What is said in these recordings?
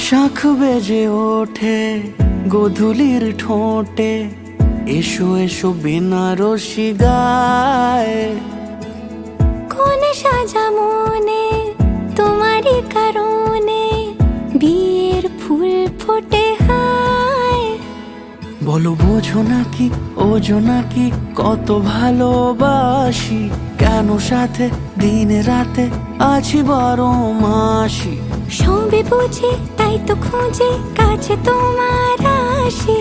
শাখ বেজে ওঠে গোধূলির ঠোঁটে, এসো এসো বেনারসি গায়। কোন সাজা মনে তোমারই কারণে, বিয়ের ফুল ফোটে হায়। বলো বোঝো নাকি ওজো নাকি কত ভালোবাসি, কেন সাথে দিন রাতে আছি 12 মাসি। সবে বুঝি তাই তো খুঁজে কাছে তোমার আসি,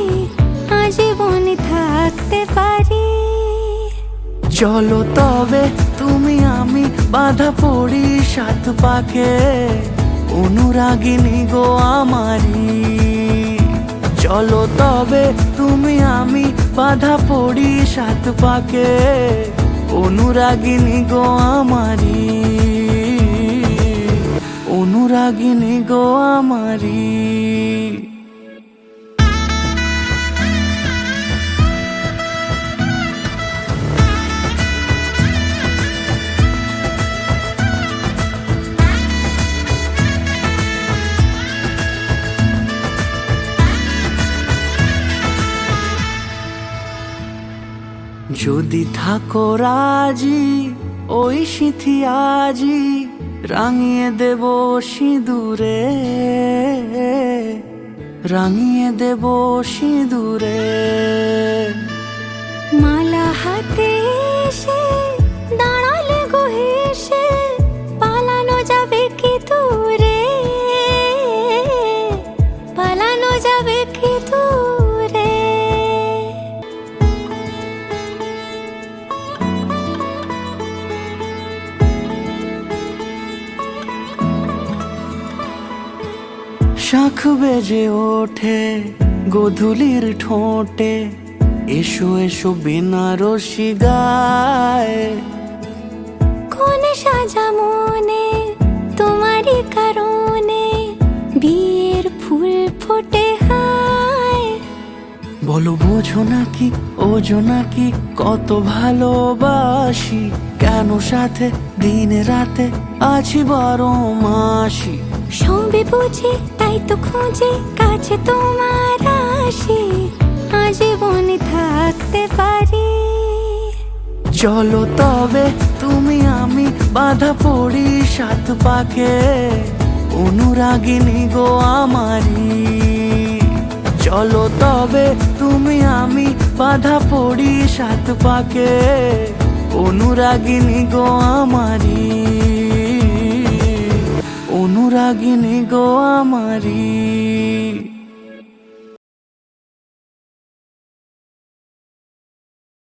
আজীবনে থাকতে পারি। চলো তবে তুমি আমি বাঁধা পড়ি 7 পাকে, অনুরাগিনী গো আমারি। চলো তবে তুমি আমি বাঁধা পড়ি 7 পাকে, অনুরাগিনী গো আমারি, অনুরাগিনী গো আমারি। যদি থাকো রাজি ওই সিঁথি আজি, রাঙিয়ে দেব সিঁদুরে, রাঙিয়ে দেব সিঁদুরে। মালা হাতে এসে দাঁড়ালে গো হেসে, পালানো যাবে কি দূরে, পালানো যাবে কি দূরে। শাখ বেজে ওঠে গোধূলির ঠোঁটে, এসো এসো বেনারসি গায়। কোন সাজা মনে তোমারই কারণে, বিয়ের ফুল ফোটে হায়। বলো বোঝো নাকি ওজো নাকি কত ভালোবাসি, কেন সাথে দিন রাতে আছি 12 মাসি। সবে বুঝি তাই তো খুঁজে কাছে তোমার আসি, আজীবনে থাকতে পারি। চলো তবে তুমি আমি বাঁধা পড়ি 7 পাকে, অনুরাগিনী গো আমারি। চলো তবে তুমি আমি বাঁধা পড়ি 7 পাকে, অনুরাগিনী গো আমারি, অনুরাগিনী গো আমারি।